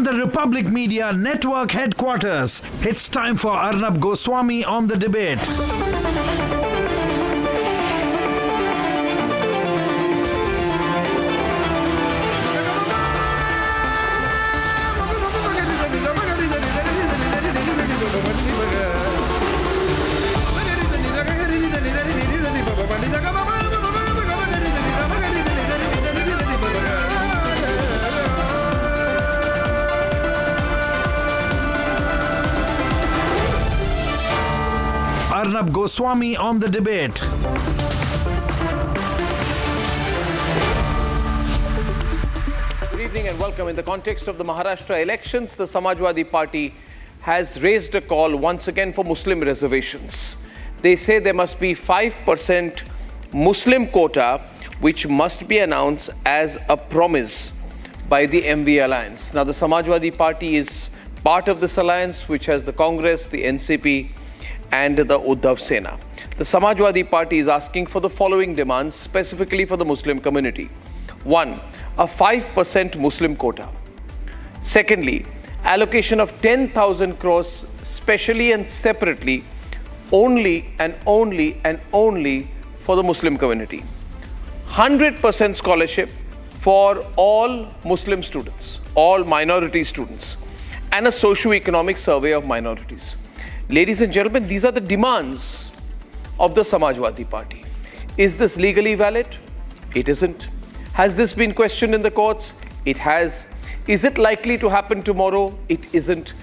the Republic Media Network headquarters. It's time for Arnab Goswami on the debate. Arnab Goswami on the debate. Good evening and welcome. In the context of the Maharashtra elections, the Samajwadi Party has raised a call once again for Muslim reservations. They say there must be 5% Muslim quota, which must be announced as a promise by the MV alliance. Now, the Samajwadi Party is part of this alliance, which has the Congress, the NCP, and the Uddhav Sena. The Samajwadi Party is asking for the following demands specifically for the Muslim community. 1. A 5% Muslim quota. Secondly, allocation of 10,000 crores specially and separately only for the Muslim community. 100% scholarship for all Muslim students, all minority students, and a socio-economic survey of minorities. Ladies and gentlemen, these are the demands of the Samajwadi Party. Is this legally valid? It isn't. Has this been questioned in the courts? It has. Is it likely to happen tomorrow? It isn't.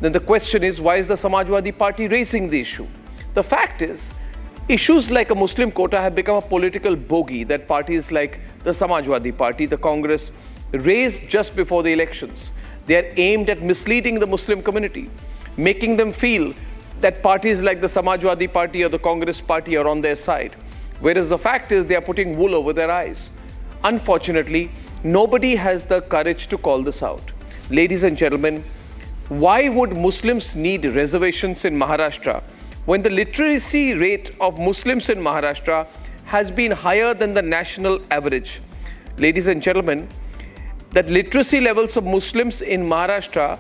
Then the question is, why is the Samajwadi Party raising the issue? The fact is, issues like a Muslim quota have become a political bogey that parties like the Samajwadi Party, the Congress, raised just before the elections. They are aimed at misleading the Muslim community, making them feel that parties like the Samajwadi Party or the Congress Party are on their side, whereas the fact is they are putting wool over their eyes. Unfortunately, nobody has the courage to call this out. Ladies and gentlemen, why would Muslims need reservations in Maharashtra when the literacy rate of Muslims in Maharashtra has been higher than the national average? Ladies and gentlemen, that literacy levels of Muslims in Maharashtra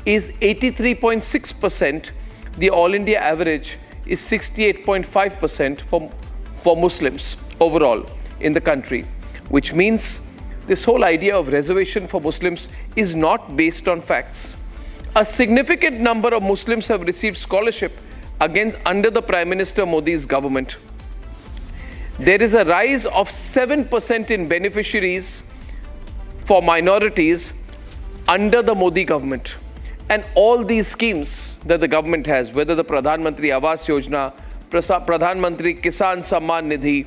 is 83.6%. The All India average is 68.5% for Muslims overall in the country, which means this whole idea of reservation for Muslims is not based on facts. A significant number of Muslims have received scholarship under the Prime Minister Modi's government. There is a rise of 7% in beneficiaries for minorities under the Modi government. And all these schemes that the government has, whether the Pradhan Mantri Awas Yojana, Pradhan Mantri Kisan Samman Nidhi,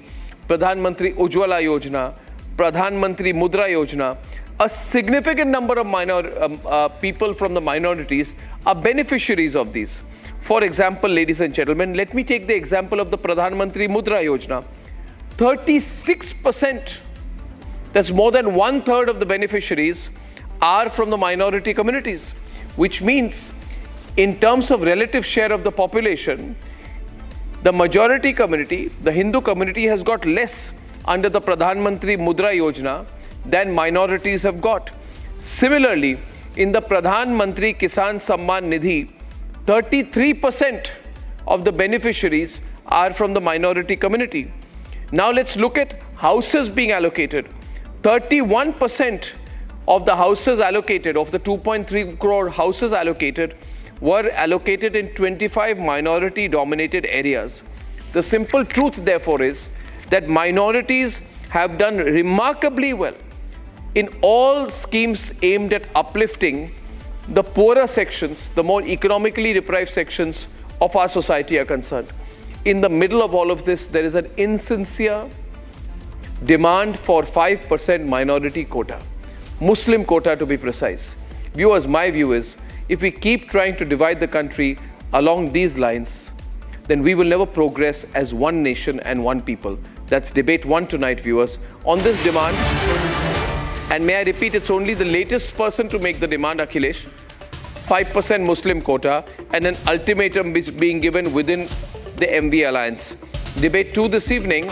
Pradhan Mantri Ujjwala Yojana, Pradhan Mantri Mudra Yojana, a significant number of people from the minorities are beneficiaries of these. For example, ladies and gentlemen, let me take the example of the Pradhan Mantri Mudra Yojana. 36%, that's more than 1/3 of the beneficiaries, are from the minority communities, which means in terms of relative share of the population, the majority community, the Hindu community, has got less under the Pradhan Mantri Mudra Yojana than minorities have got. Similarly, in the Pradhan Mantri Kisan Samman Nidhi, 33% of the beneficiaries are from the minority community. Now let's look at houses being allocated. 31% of the houses allocated, of the 2.3 crore houses allocated, were allocated in 25 minority-dominated areas. The simple truth, therefore, is that minorities have done remarkably well in all schemes aimed at uplifting the poorer sections, the more economically deprived sections of our society are concerned. In the middle of all of this, there is an insincere demand for 5% minority quota. Muslim quota to be precise. Viewers, my view is, if we keep trying to divide the country along these lines, then we will never progress as one nation and one people. That's debate one tonight, viewers. On this demand, and may I repeat, it's only the latest person to make the demand, Akhilesh, 5% Muslim quota, and an ultimatum is being given within the MV alliance. Debate 2 this evening.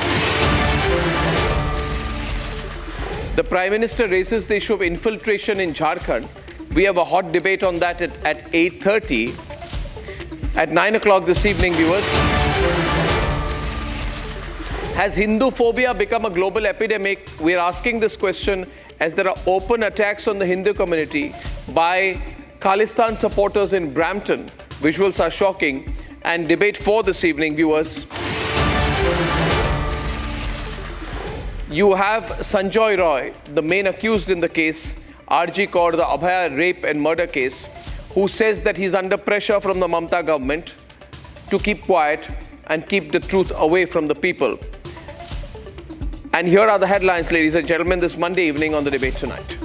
The Prime Minister raises the issue of infiltration in Jharkhand, We have a hot debate on that at 8:30. At 9 o'clock this evening, viewers. Has Hindu phobia become a global epidemic? We're asking this question as there are open attacks on the Hindu community by Khalistan supporters in Brampton. Visuals are shocking. And debate 4 this evening, viewers. You have Sanjoy Roy, the main accused in the case, RG Kaur, the Abhaya rape and murder case, who says that he's under pressure from the Mamata government to keep quiet and keep the truth away from the people. And here are the headlines, ladies and gentlemen, this Monday evening on the debate tonight.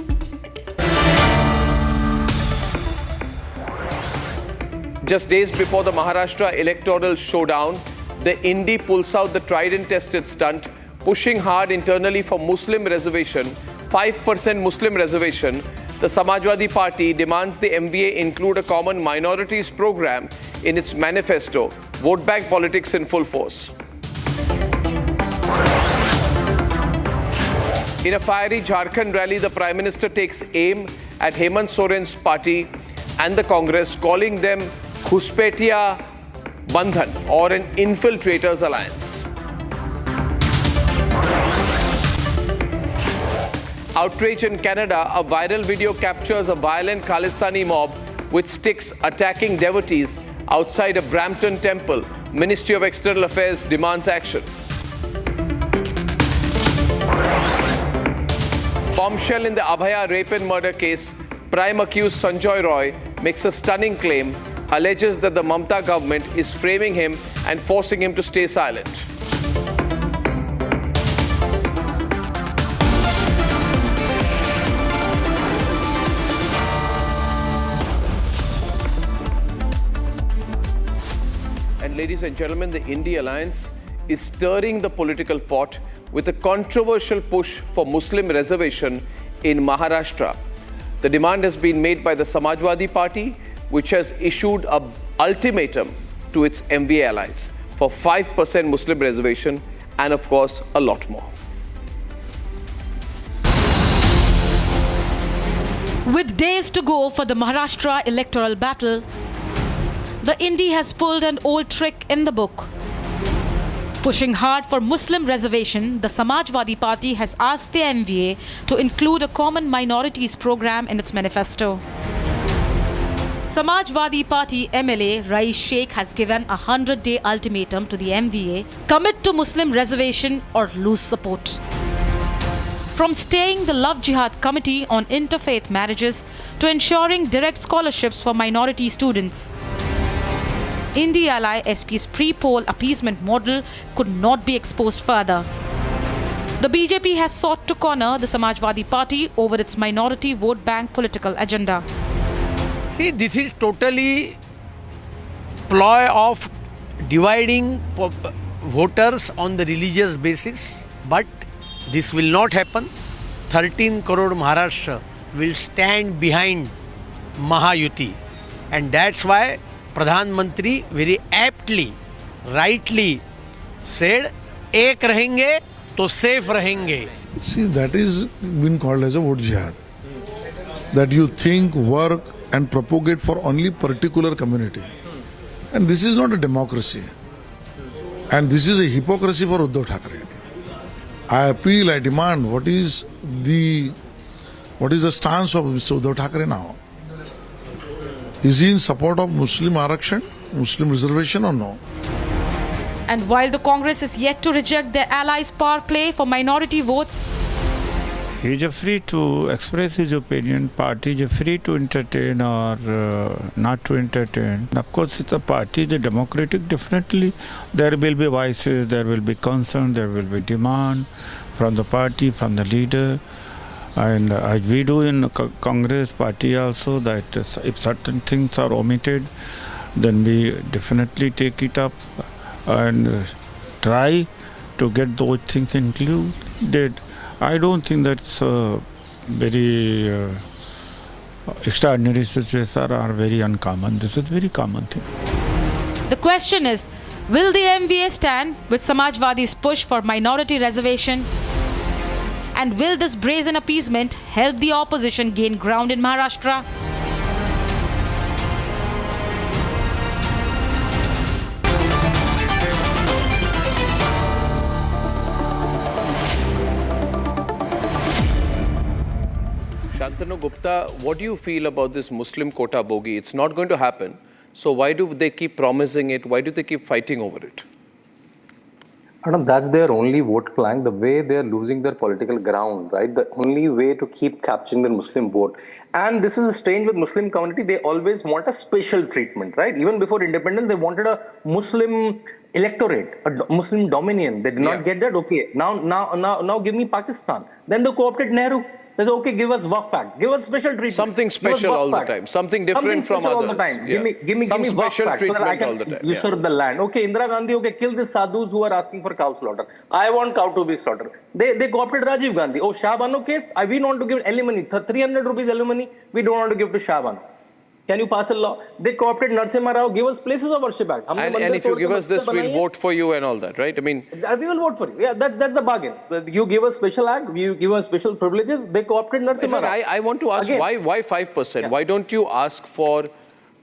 Just days before the Maharashtra electoral showdown, the Indy pulls out the tried and tested stunt, pushing hard internally for Muslim reservation, 5% Muslim reservation. The Samajwadi Party demands the MVA include a common minorities program in its manifesto. Vote bank politics in full force. In a fiery Jharkhand rally, the Prime Minister takes aim at Hemant Soren's party and the Congress, calling them Khuspetia Bandhan or an infiltrators alliance. Outrage in Canada, a viral video captures a violent Khalistani mob with sticks attacking devotees outside a Brampton temple. Ministry of External Affairs demands action. Bombshell in the Abhaya rape and murder case, prime accused Sanjoy Roy makes a stunning claim, alleges that the Mamata government is framing him and forcing him to stay silent. And ladies and gentlemen, the Indy Alliance is stirring the political pot with a controversial push for Muslim reservation in Maharashtra. The demand has been made by the Samajwadi Party, which has issued an ultimatum to its MVA allies for 5% Muslim reservation and, of course, a lot more. With days to go for the Maharashtra electoral battle, the Indy has pulled an old trick in the book. Pushing hard for Muslim reservation, the Samajwadi Party has asked the MVA to include a common minorities program in its manifesto. Samajwadi Party MLA Rais Sheikh has given a 100-day ultimatum to the MVA: commit to Muslim reservation or lose support. From staying the Love Jihad Committee on interfaith marriages to ensuring direct scholarships for minority students, Indy ally SP's pre-poll appeasement model could not be exposed further. The BJP has sought to corner the Samajwadi Party over its minority vote bank political agenda. See, this is totally ploy of dividing voters on the religious basis, but this will not happen. 13 crore Maharashtra will stand behind MAHA, and that's why Pradhan Mantri very aptly, rightly said, "Ek rahenge to safe rahenge." See, that is been called as a vote jihad. That you think, work and propagate for only particular community. And this is not a democracy. And this is a hypocrisy for Uddhav Thackeray. I appeal, I demand, what is the stance of Mr. Uddhav Thackeray now? Is he in support of Muslim Arakshan, Muslim reservation or no? And while the Congress is yet to reject their allies' Powerplay for minority votes, he is free to express his opinion. Party is free to entertain or not to entertain. Of course, it's a party, the democratic, definitely. There will be voices, there will be concern, there will be demand from the party, from the leader. And we do in Congress party also that if certain things are omitted, then we definitely take it up and try to get those things included. I don't think that's a very extraordinary situation or very uncommon. This is a very common thing. the question is, will the MVA stand with Samajwadi's push for minority reservation? And will this brazen appeasement help the opposition gain ground in Maharashtra? don't know, Gupta, what do you feel about this Muslim quota bogey? It's not going to happen. So why do they keep promising it? Why do they keep fighting over it? Arnab, that's their only vote plank, the way they're losing their political ground, right? The only way to keep capturing the Muslim vote. And this is strange with Muslim community, they always want a special treatment, right? Even before independence, they wanted a Muslim electorate, a Muslim dominion. They did not get that. Okay, now give me Pakistan. Then they co-opted Nehru. They said, okay, give us Waqf Act, give us special treatment. Something special all the time, something different from others. All the time. Yeah. Give me Waqf Act so that I can usurp the land. Okay, Indira Gandhi, okay, kill the sadhus who are asking for cow slaughter. I want cow to be slaughtered. They co-opted Rajiv Gandhi. Oh, Shah Bano case, we want to give alimony, 300 rupees alimony, we don't want to give to Shah Bano. Can you pass a law? They co-opted Narasimha Rao, give us places of worship act. And if you give us this, we'll vote for you and all that, right? I mean, we will vote for you. Yeah, that's the bargain. You give us special act, you give us special privileges. They co-opted Narasimha Rao. I want to ask, why 5%? Yeah. Why don't you ask for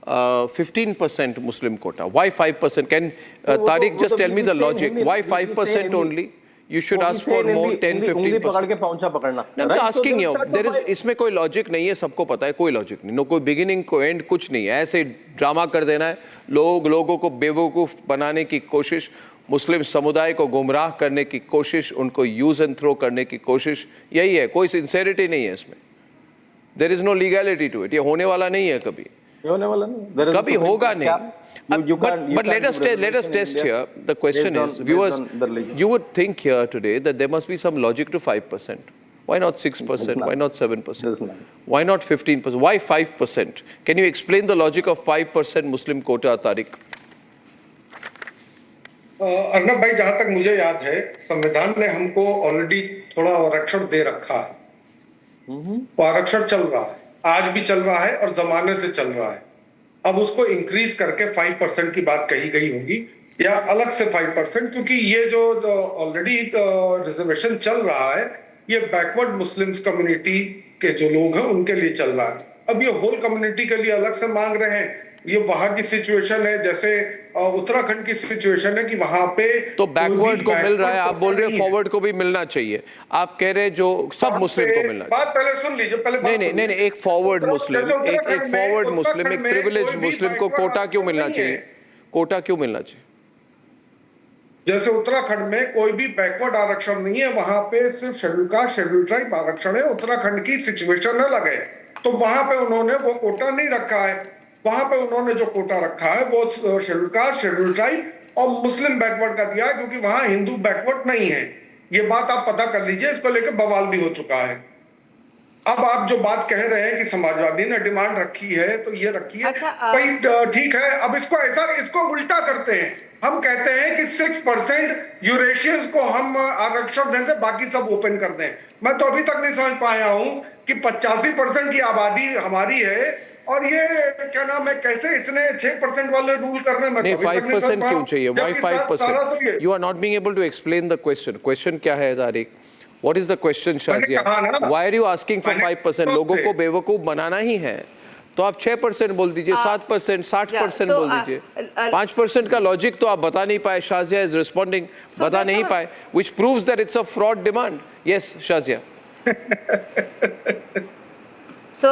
15% Muslim quota? Why 5%? Can Tariq just tell me the logic? Why 5% only? You should ask for more 10-15%. I'm asking you, there is इसमें कोई logic नहीं है, सबको पता है, कोई logic नहीं, no कोई बिगिनिंग को एंड कुछ नहीं है, ऐसे ड्रामा कर देना है, लोगों को बेवकूफ बनाने की कोशिश, मुस्लिम समुदाय को गुमराह करने की कोशिश, उनको यूज एंड थ्रो करने की कोशिश, यही है, कोई सिंसेरिटी नहीं है इसमें. There is no legality to it, ये होने वाला नहीं है कभी, कभी होगा नहीं. But let us test here. The question is, viewers, you would think here today that there must be some logic to 5%. Why not 6%? Why not 7%? Why not 15%? Why 5%? Can you explain the logic of 5% Muslim quota, Tariq? Arnab भाई, जहां तक मुझे याद है, संविधान ने हमको already थोड़ा आरक्षण दे रखा है. वो आरक्षण चल रहा है, आज भी चल रहा है और जमाने से चल रहा है. अब उसको इंक्रीज करके 5% की बात कही गई होगी या अलग से 5%, क्योंकि ये जो ऑलरेडी रिजर्वेशन चल रहा है, ये बैकवर्ड मुस्लिम्स कम्युनिटी के जो लोग हैं उनके लिए चल रहा है. अब ये होल कम्युनिटी के लिए अलग से मांग रहे हैं. ये वहां की सिचुएशन है, जैसे उत्तराखंड की सिचुएशन है कि वहां पे तो बैकवर्ड को मिल रहा है, आप बोल रहे हो फॉरवर्ड को भी मिलना चाहिए. आप कह रहे जो सब मुस्लिम को मिलना चाहिए. बात पहले सुन लीजिए, पहले नहीं, एक फॉरवर्ड मुस्लिम, एक फॉरवर्ड मुस्लिम, एक प्रिविलेज मुस्लिम को कोटा क्यों मिलना चाहिए? कोटा क्यों मिलना चाहिए? जैसे उत्तराखंड में कोई भी बैकवर्ड आरक्षण नहीं है, वहां पे सिर्फ शेड्यूल कास्ट शेड्यूल ट्राइब आरक्षण है. उत्तराखंड की सिचुएशन अलग है, तो वहां पे उन्होंने वो कोटा नहीं रखा है. वहां पे उन्होंने जो कोटा रखा है वो शेड्यूल कास्ट शेड्यूल ट्राइब और मुस्लिम बैकवर्ड का दिया है, क्योंकि वहां हिंदू बैकवर्ड नहीं है. ये बात आप पता कर लीजिए, इसको लेकर बवाल भी हो चुका है. अब आप जो बात कह रहे हैं कि समाजवादी ने डिमांड रखी है, तो ये रखी है भाई, ठीक है. अब इसको उल्टा करते हैं. हम कहते हैं कि 6% यूरेशियंस को हम आरक्षण देंगे, बाकी सब ओपन कर दें. मैं तो अभी तक नहीं समझ पाया हूं कि 85% की आबादी हमारी है और ये क्या नाम है, कैसे इतने 6% वाले रूल करने में. नहीं, 5% क्यों चाहिए? Why 5%? You are not being able to explain the question. Question क्या है, Tariq? What is the question, Shazia? Why are you asking for 5%? लोगों को बेवकूफ बनाना ही है, तो आप 6% बोल दीजिए, 7%, 60% बोल दीजिए. 5% का लॉजिक तो आप बता नहीं पाए. Shazia is responding, बता नहीं पाए, which proves that it's a fraud demand. Yes, Shazia. So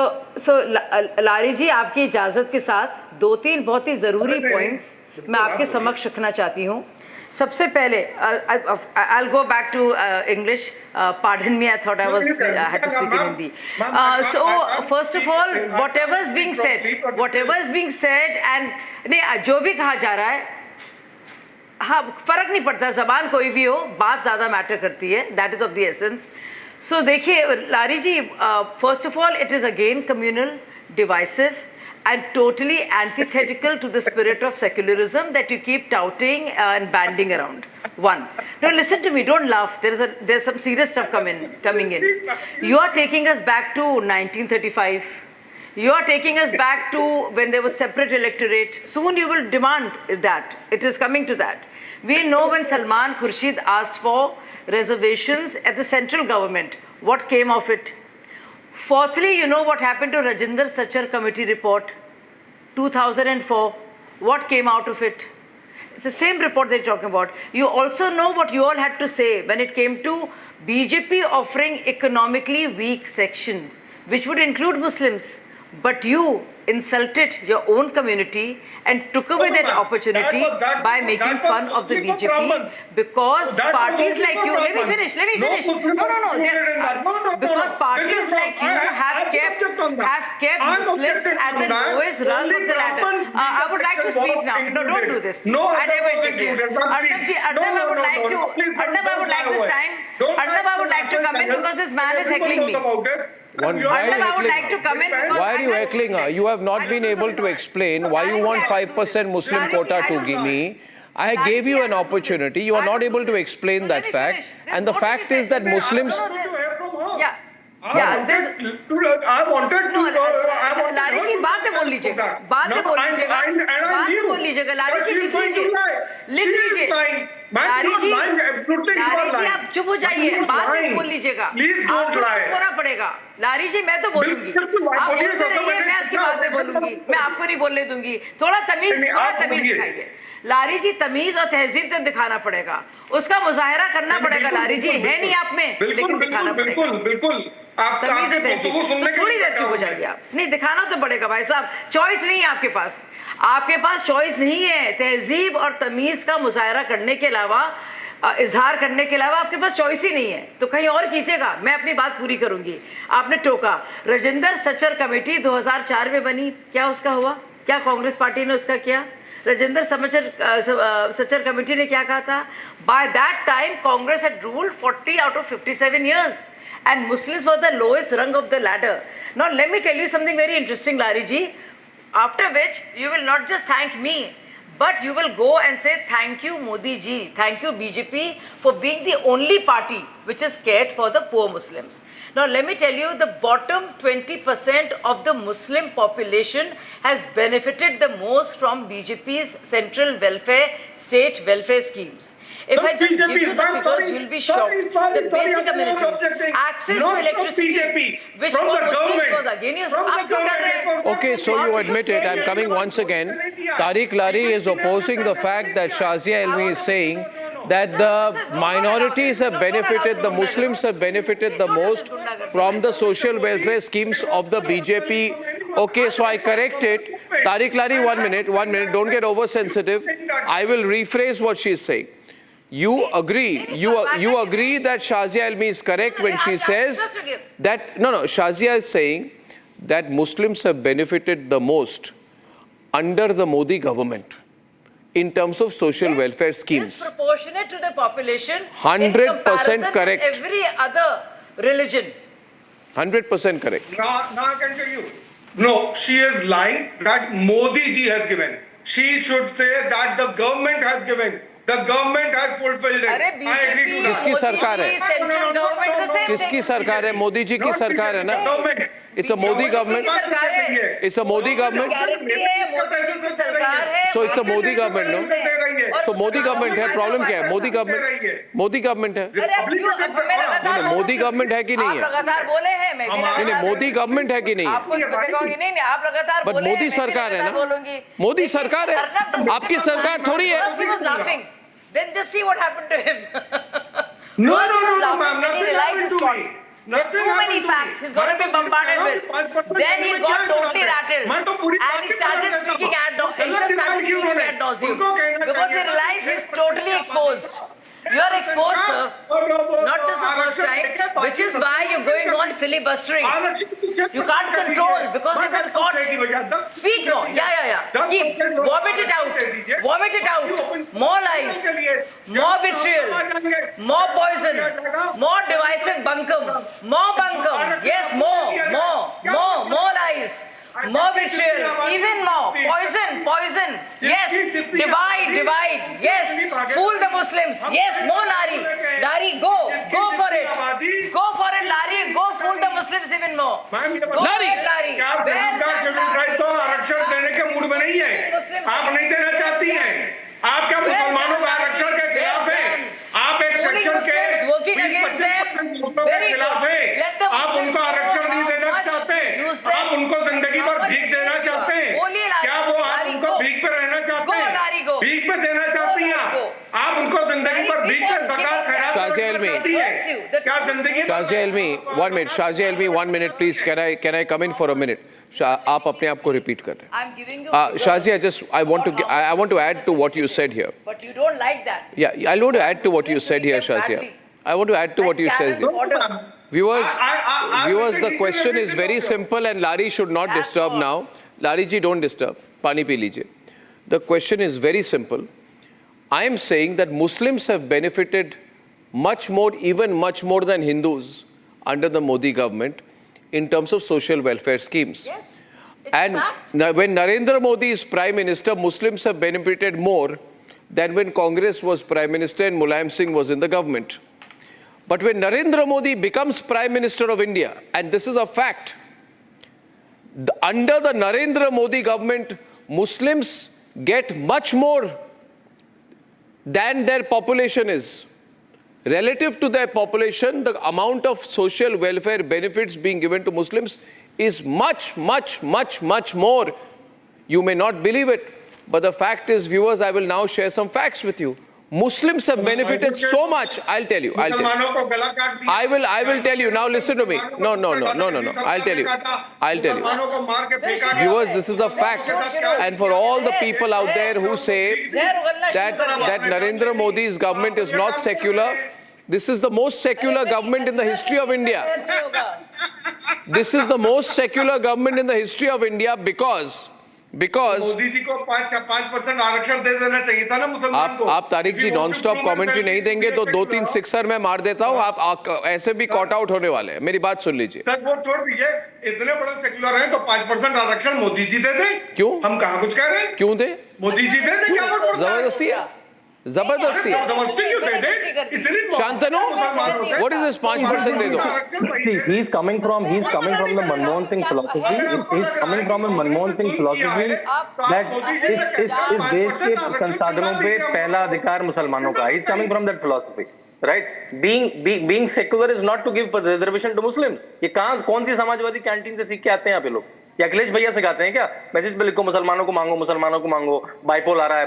लारी जी, आपकी इजाज़त के साथ 2-3 बहुत ही ज़रूरी पॉइंट्स मैं आपके समक्ष रखना चाहती हूँ. सबसे पहले I'll go back to English. Pardon me, I thought I had to speak in Hindi. So first of all, whatever is being said and नहीं, जो भी कहा जा रहा है, हाँ, फर्क नहीं पड़ता, ज़बान कोई भी हो, बात ज़्यादा मैटर करती है. That is of the essence. So देखिए लारी जी, first of all, it is again communal, divisive and totally antithetical to the spirit of secularism that you keep touting and banding around. One. Now listen to me, don't laugh. There's some serious stuff coming in. You are taking us back to 1935. You are taking us back to when there was separate electorate. Soon you will demand that. It is coming to that. We know when Salman Khurshid asked for reservations at the central government, what came of it. Fourthly, you know what happened to Rajinder Sachar committee report, 2004, what came out of it. It's the same report they're talking about. You also know what you all had to say when it came to BJP offering economically weak sections, which would include Muslims. But you insulted your own community and took away that opportunity by making fun of the BJP because parties like you. Let me finish. No. Because parties like you have kept Muslims at the lowest rung of the ladder. I would like to speak now. No, don't do this. No, I never interfere. Arnab, I would like to come in because this man is heckling me. I would like to come in because why are you heckling her? You have not been able to explain why you want 5% Muslim quota to give me. I gave you an opportunity. You are not able to explain that fact. And the fact is that Muslims... Yeah, this. I wanted to. लारी जी बात बोल लीजिएगा, बात बोल लीजिएगा, लारी जी लिख लीजिए, लारी जी आप चुप हो जाइए, बात बोल लीजिएगा, आपको चुप होना पड़ेगा, लारी जी मैं तो बोलूंगी, आप बोलते रहिए, मैं उसकी बातें बोलूंगी, मैं आपको नहीं बोलने दूंगी, थोड़ा तमीज दिखाइए, लारी जी तमीज और तहजीब तो दिखाना पड़ेगा, उसका मुजाहरा करना पड़ेगा, लारी जी है नहीं आप में, लेकिन दिखाना पड़ेगा, बिल्कुल तमीज थोड़ी देर चुप हो जाइए आप, नहीं दिखाना तो पड़ेगा भाई साहब, चॉइस नहीं है आपके पास चॉइस नहीं है, तहजीब और तमीज का मुजाहरा करने के अलावा, इजहार करने के अलावा आपके पास चॉइस ही नहीं है, तो कहीं और कीजिएगा, मैं अपनी बात पूरी करूंगी। आपने टोका, राजेंद्र सचर कमेटी 2004 में बनी, क्या उसका हुआ, क्या कांग्रेस पार्टी ने उसका किया? राजेंद्र सचर कमेटी ने क्या कहा था? By that time Congress had ruled 40 out of 57 years and Muslims were the lowest rung of the ladder. Now let me tell you something very interesting, Lari ji, after which you will not just thank me, but you will go and say thank you Modi ji, thank you BJP for being the only party which is cared for the poor Muslims. Now let me tell you, the bottom 20% of the Muslim population has benefited the most from BJP's central welfare, state welfare schemes. If I just give you the figures, you'll be shocked. The basic amenities, access to electricity, which for Muslims was again used. Okay, so you admit it. I'm coming once again. Tariq Lari is opposing the fact that Shazia Ilmi is saying that the minorities have benefited, the Muslims have benefited the most from the social welfare schemes of the BJP. Okay, so I correct it. Tariq Lari, 1 minute, don't get oversensitive. I will rephrase what she's saying. You agree that Shazia Ilmi is correct when she says that, Shazia is saying that Muslims have benefited the most under the Modi government in terms of social welfare schemes. Disproportionate to the population. 100% correct. Every other religion. 100% correct. Now I can tell you. No, she is lying that Modi ji has given. She should say that the government has given. The government has fulfilled it. I agree to that. किसकी सरकार है? किसकी सरकार है? मोदी जी की सरकार है ना? It's a Modi government. It's a Modi government. So it's a Modi government, no? So Modi government है, problem क्या है? Modi government है. नहीं, Modi government है कि नहीं है? नहीं, Modi government है कि नहीं है? But Modi सरकार है ना? मोदी सरकार है. आपकी सरकार थोड़ी है. Then just see what happened to him. No, ma'am, nothing happened to me. Too many facts he's going to be bombarded with. Then he got totally rattled and he started speaking ad nauseum because he realized he's totally exposed. You are exposed, sir, not just the first time, which is why you're going on filibustering. You can't control because you've been caught. Speak more. Yeah. Keep. Vomit it out. More lies. More vitriol. More poison. More divisive bunkum. More bunkum. Yes, more lies. More vitriol, even more. Poison. Yes, divide. Yes, fool the Muslims. Yes, more Lari, go for it. Lari, go fool the Muslims even more. Lari. आरक्षण देने के mood में नहीं है. आप नहीं देना चाहती हैं. आप क्या मुसलमानों का आरक्षण के खिलाफ हैं? आप एक सेक्शन के खिलाफ हैं. आप उनको आरक्षण नहीं देना चाहते. आप उनको जिंदगी भर भीख देना चाहते हैं. क्या वो आप उनको भीख पे रहना चाहते हैं? भीख पे देना चाहती हैं आप उनको जिंदगी भर भीख पे बकार खराब Shazia Ilmi. The क्या जिंदगी Shazia Ilmi, 1 minute. Shazia Ilmi, 1 minute, please. Can I come in for a minute? आप अपने आप को repeat कर रहे हैं. I'm giving you figures. Shazia, just I want to add to what you said here. But you don't like that. Yeah, I want to add to what you said here, Shazia. I want to add to what you said here. Viewers, the question is very simple, and Lari should not disturb now. Lari ji, don't disturb. Pani pi lijiye. The question is very simple. I am saying that Muslims have benefited much more, even much more than Hindus under the Modi government in terms of social welfare schemes. Yes. And when Narendra Modi is Prime Minister, Muslims have benefited more than when Congress was Prime Minister and Mulayam Singh was in the government. But when Narendra Modi becomes Prime Minister of India, and this is a fact, under the Narendra Modi government, Muslims get much more than their population is. Relative to their population, the amount of social welfare benefits being given to Muslims is much, much, much, much more. You may not believe it, but the fact is, viewers, I will now share some facts with you. Muslims have benefited so much. I'll tell you. I will tell you. Now listen to me. No. I'll tell you. Viewers, this is a fact. And for all the people out there who say that Narendra Modi's government is not secular, this is the most secular government in the history of India. This is the most secular government in the history of India because Modi ji को 5% आरक्षण दे देना चाहिए था ना मुसलमान को. आप तारिक जी non stop commentary नहीं देंगे तो 2-3 सिक्सर मैं मार देता हूँ. आप ऐसे भी कॉट आउट होने वाले हैं. मेरी बात सुन लीजिए. सर वो छोड़ दीजिए, इतने बड़े सेक्युलर हैं तो 5% आरक्षण मोदी जी दे दें. क्यों? हम कहाँ कुछ कह रहे हैं? क्यों दे? मोदी जी दे दें. क्या जबरदस्ती है? जबरदस्ती है. शांतनु, what is this 5% दे दो? See, he's coming from the Manmohan Singh philosophy. He's coming from a Manmohan Singh philosophy that इस देश के संसाधनों पे पहला अधिकार मुसलमानों का. He's coming from that philosophy, right? Being secular is not to give reservation to Muslims. ये कौन सी समाजवादी कैंटीन से सीख के आते हैं यहाँ पे लोग? या अखिलेश भैया सिखाते हैं क्या? मैसेज पे लिखो मुसलमानों को मांगो. बाइपोल आ रहा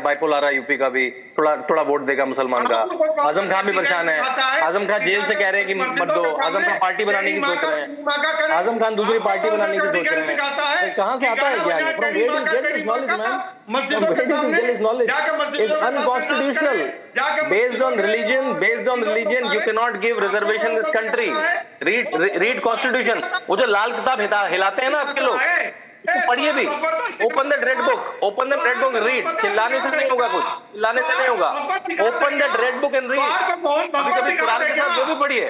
है यूपी का भी. थोड़ा वोट देगा मुसलमान का. आजम खान भी परेशान है. आजम खान जेल से कह रहे हैं कि मत दो. आजम खान पार्टी बनाने की सोच रहे हैं. आजम खान दूसरी पार्टी बनाने की सोच रहे हैं. कहाँ से आता है ज्ञान? From where do you get this knowledge, man? From where do you get this knowledge? It's unconstitutional. Based on religion, you cannot give reservation in this country. Read constitution. वो जो लाल किताब हिलाते हैं ना आपके लोग, पढ़िए भी. Open that red book, read. चिल्लाने से नहीं होगा. Open that red book and read. कभी कुरान के साथ वो भी पढ़िए.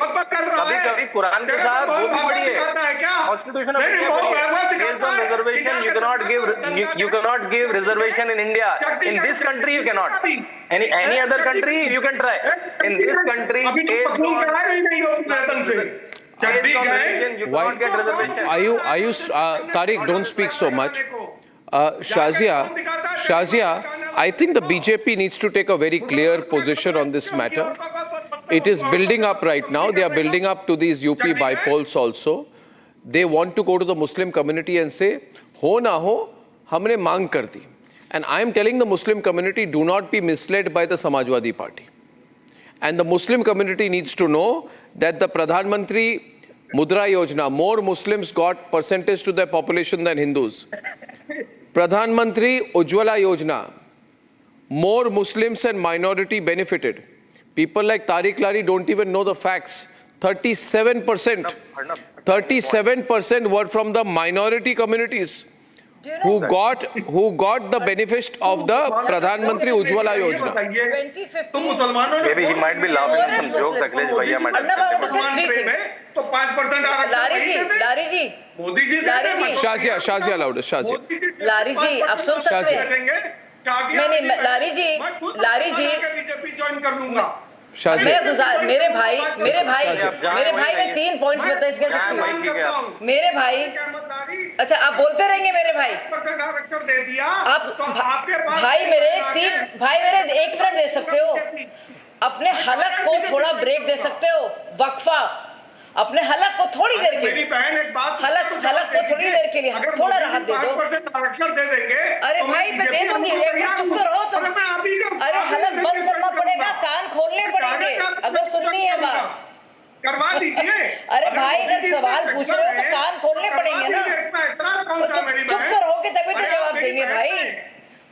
कभी कुरान के साथ वो भी पढ़िए. कॉन्स्टिट्यूशन ऑफ इंडिया पढ़िए. Based on reservation you cannot give reservation in India. In this country you cannot. Any other country you can try. In this country based on religion, you cannot get reservation. Are you Tariq, don't speak so much. Shazia, I think the BJP needs to take a very clear position on this matter. It is building up right now. They are building up to these UP bipoles also. They want to go to the Muslim community and say, ho na ho, हमने मांग कर दी. And I am telling the Muslim community, do not be misled by the Samajwadi party. And the Muslim community needs to know that the Pradhan Mantri Mudra Yojana, more Muslims got percentage to their population than Hindus. Pradhan Mantri Ujjwala Yojana, more Muslims and minority benefited. People like Tariq Lari don't even know the facts. 37% were from the minority communities who got the benefit of the Pradhan Mantri Ujjwala Yojana. 2015. Maybe he might be laughing at some jokes. Akhilesh bhaiya might have. तो 5% आरक्षण लारी जी मोदी जी दे देंगे. Shazia louder. Shazia. लारी जी आप सुन सकते हैं. नहीं लारी जी BJP join कर लूंगा. मेरे भाई मैं 3 पॉइंट्स बता इसके साथ. मेरे भाई, अच्छा आप बोलते रहेंगे मेरे भाई. दे दिया आप भाई मेरे 1 मिनट दे सकते हो. अपने हलक को थोड़ा ब्रेक दे सकते हो. वक्फा अपने हलक को थोड़ी देर के लिए. हलक को थोड़ी देर के लिए थोड़ा राहत दे दो. आरक्षण दे देंगे. अरे भाई मैं दे दूंगी. चुप तो रहो तुम. अरे हलक बंद करना पड़ेगा. कान खोलने पड़ेंगे अगर सुननी है बात. करवा दीजिए। अरे भाई अगर सवाल पूछ रहे हो तो कान खोलने पड़ेंगे ना, चुप तो रहोगे तभी तो जवाब देंगे भाई।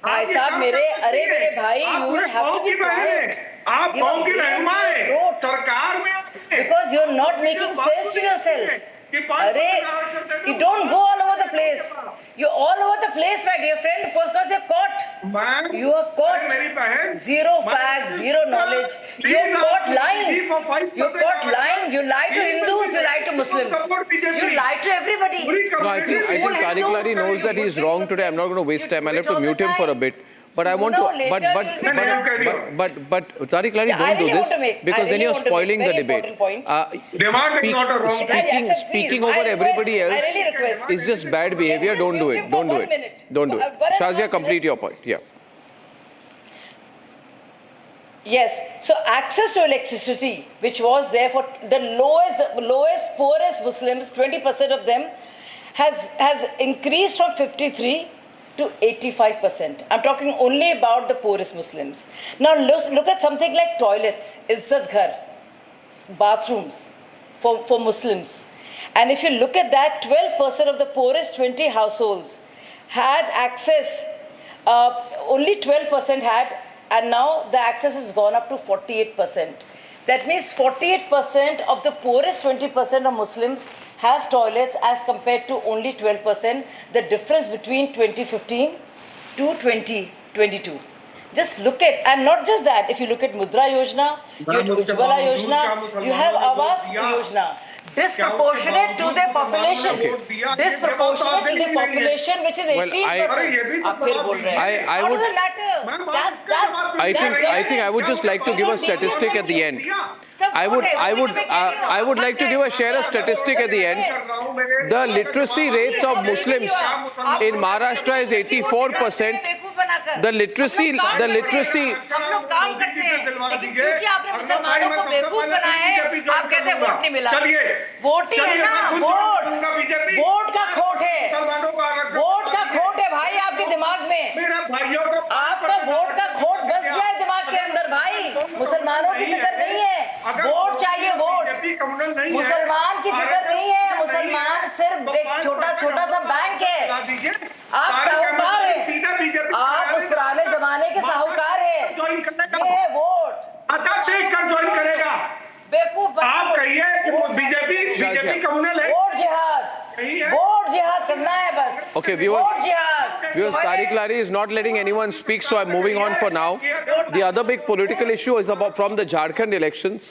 भाई साहब मेरे, अरे मेरे भाई, you will have to be quiet. आप कौम की रहनुमा है सरकार में, because you are not making sense to yourself. अरे you don't go all over the place. You're all over the place, my dear friend, because you're caught. You are caught. मेरी बहन, zero facts, zero knowledge. You're caught lying. You're caught lying. You lie to Hindus, you lie to Muslims. You lie to everybody. No, I think Tariq Lari knows that he's wrong today. I'm not going to waste time. I'll have to mute him for a bit. But I want to, but Tariq Lari, don't do this because then you're spoiling the debate. Demand is not a wrong. Speaking over everybody else is just bad behavior. Don't do it. Don't do it. Don't do it. Shazia, complete your point. Yeah. Yes. So access to electricity, which was there for the lowest, poorest Muslims, 20% of them, has increased from 53 to 85%. I'm talking only about the poorest Muslims. Now look at something like toilets, Izzat Ghar, bathrooms for Muslims. And if you look at that, 12% of the poorest 20 households had access, only 12% had, and now the access has gone up to 48%. That means 48% of the poorest 20% of Muslims have toilets as compared to only 12%, the difference between 2015 to 2022. Just look at, and not just that, if you look at Mudra Yojana, you have Ujjwala Yojana, you have Awas Yojana. Disproportionate to the population. Disproportionate to the population, which is 18%. आप फिर बोल रहे हैं. How does it matter? I think I would just like to give a statistic at the end. I would like to share a statistic at the end. The literacy rates of Muslims in Maharashtra is 84%. The literacy हम लोग काम करते हैं, लेकिन क्योंकि आपने मुसलमानों को बेवकूफ बनाया है, आप कहते हैं वोट नहीं मिला। वोट ही है ना, वोट का खोट है, वोट का खोट है भाई आपके दिमाग में। आपका वोट का खोट बस गया है दिमाग के अंदर भाई। मुसलमानों की फिक्र नहीं है, वोट चाहिए वोट। मुसलमान की फिक्र नहीं है, मुसलमान सिर्फ एक छोटा सा बैंक है। आप साहूकार हैं, आप उस पुराने जमाने के साहूकार हैं। ये है वोट। अच्छा देख कर ज्वाइन करेगा। बेवकूफ आप कहिए बीजेपी कम्युनल है। वोट जिहाद करना है बस। Okay, viewers, वोट जिहाद। Tariq Lari is not letting anyone speak, so I'm moving on for now. The other big political issue is from the JIHAD elections.